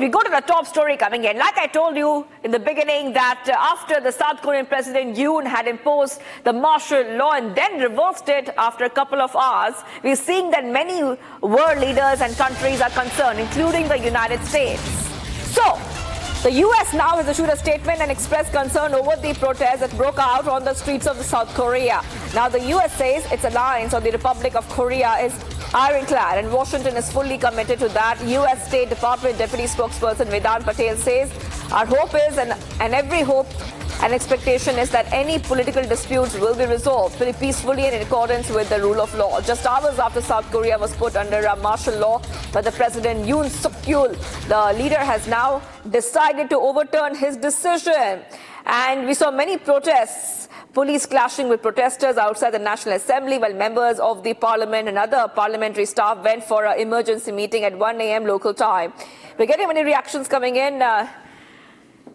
we go to the top story coming in. Like I told you in the beginning that after the South Korean President Yoon had imposed the martial law and then reversed it after a couple of hours, we're seeing that many world leaders and countries are concerned, including the United States. So, the U.S. now has issued a statement and expressed concern over the protests that broke out on the streets of South Korea. Now, the U.S. says its alliance on the Republic of Korea is ironclad, and Washington is fully committed to that. U.S. State Department Deputy Spokesperson Vedant Patel says, our hope is, and every hope and expectation is that any political disputes will be resolved very peacefully and in accordance with the rule of law. Just hours after South Korea was put under a martial law by the President Yoon Suk-yeol, the leader has now decided to overturn his decision. And we saw many protests, police clashing with protesters outside the National Assembly, while members of the parliament and other parliamentary staff went for an emergency meeting at 1 a.m. local time. We're getting many reactions coming in,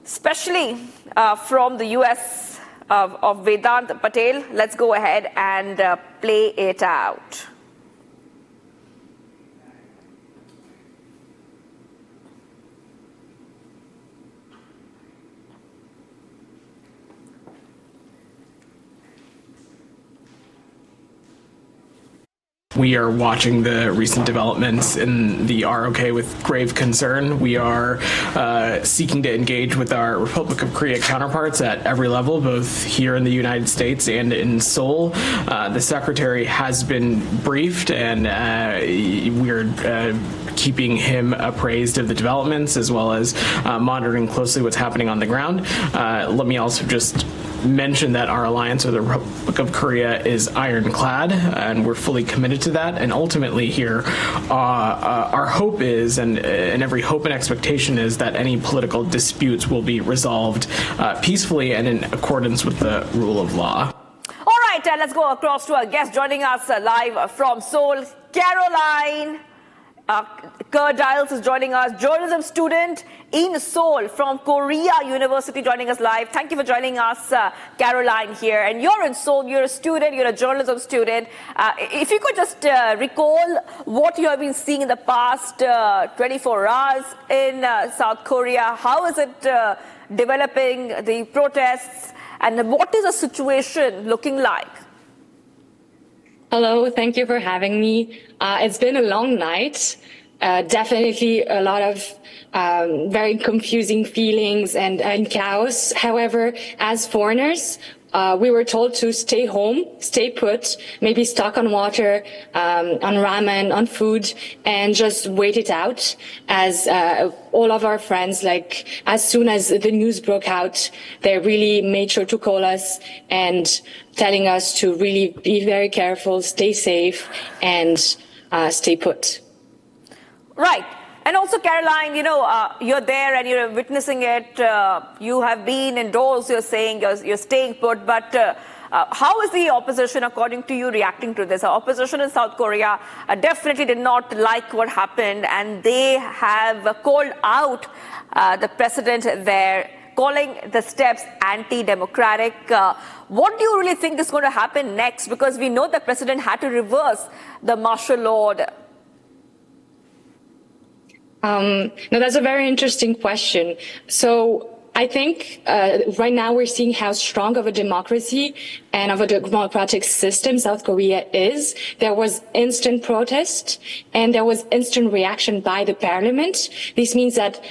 especially from the U.S. of Vedant Patel. Let's go ahead and play it out. We are watching the recent developments in the ROK with grave concern. We are seeking to engage with our Republic of Korea counterparts at every level, both here in the United States and in Seoul. The Secretary has been briefed, and we're keeping him appraised of the developments, as well as monitoring closely what's happening on the ground. Let me also just mention that our alliance with the Republic of Korea is ironclad, and we're fully committed to that. And ultimately here, our hope is, and every hope and expectation is, that any political disputes will be resolved peacefully and in accordance with the rule of law. All right, let's go across to our guest joining us live from Seoul, Caroline. Dials is joining us, journalism student in Seoul from Korea-U.S, joining us live. Thank you for joining us, Caroline here. And you're in Seoul, you're a student, you're a journalism student. If you could just recall what you have been seeing in the past 24 hours in South Korea. How is it developing, the protests, and what is the situation looking like? Hello, thank you for having me. It's been a long night. Definitely a lot of very confusing feelings and chaos. However, as foreigners, we were told to stay home, stay put, maybe stock on water, on ramen, on food, and just wait it out. As all of our friends, like, as soon as the news broke out, they really made sure to call us and telling us to really be very careful, stay safe, and stay put. Right. And also, Caroline, you know, you're there and you're witnessing it. You have been indoors, you're saying you're staying put. But how is the opposition, according to you, reacting to this? Our opposition in South Korea definitely did not like what happened, and they have called out the president there, calling the steps anti-democratic. What do you really think is going to happen next? Because we know the president had to reverse the martial law. No, that's a very interesting question. So I think right now we're seeing how strong of a democracy and of a democratic system South Korea is. There was instant protest and there was instant reaction by the parliament. This means that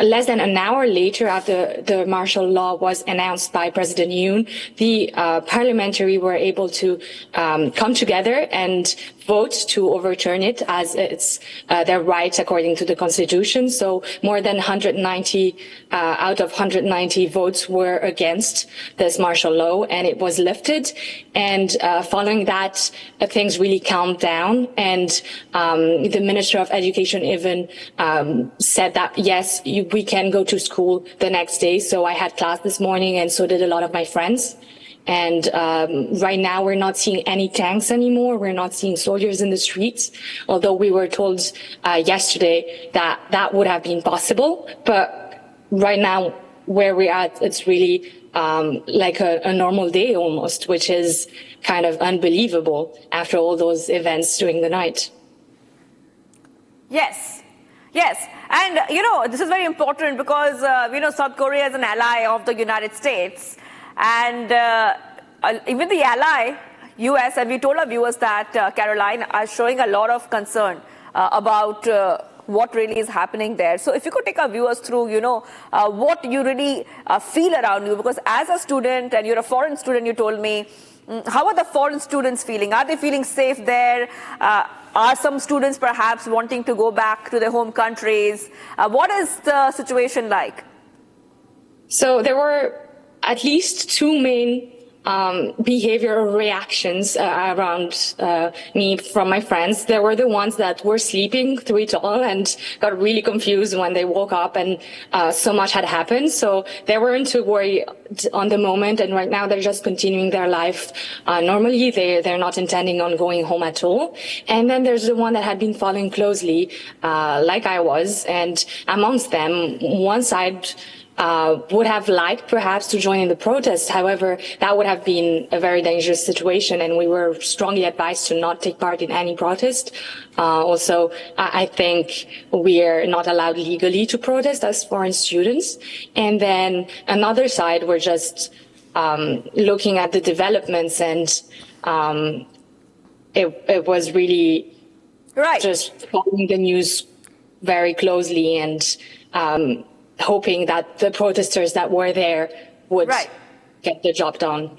less than an hour later, after the martial law was announced by President Yoon, the parliamentary were able to come together and vote to overturn it, as it's their right according to the constitution. So more than 190 out of 190 votes were against this martial law, and it was lifted. And following that, things really calmed down, and the Minister of Education even said that yes, we can go to school the next day. So I had class this morning, and so did a lot of my friends. And right now, we're not seeing any tanks anymore. We're not seeing soldiers in the streets, although we were told yesterday that that would have been possible. But right now, where we're at, it's really like a normal day almost, which is kind of unbelievable after all those events during the night. Yes. Yes. And, this is very important because, South Korea is an ally of the United States. And even the ally, U.S., and we told our viewers that, Caroline, are showing a lot of concern about what really is happening there. So if you could take our viewers through, what you really feel around you, because as a student, and you're a foreign student, you told me, how are the foreign students feeling? Are they feeling safe there? Are some students perhaps wanting to go back to their home countries? What is the situation like? So there were at least two main behavioral reactions around me from my friends. There were the ones that were sleeping through it all and got really confused when they woke up and so much had happened. So they weren't too worried on the moment, and right now they're just continuing their life normally. They're not intending on going home at all. And then there's the one that had been following closely, like I was, and amongst them, one side would have liked perhaps to join in the protest. However, that would have been a very dangerous situation, and we were strongly advised to not take part in any protest. Also, I think we are not allowed legally to protest as foreign students. And then another side, we're just looking at the developments, and it was really just following the news very closely and hoping that the protesters that were there would get the job done.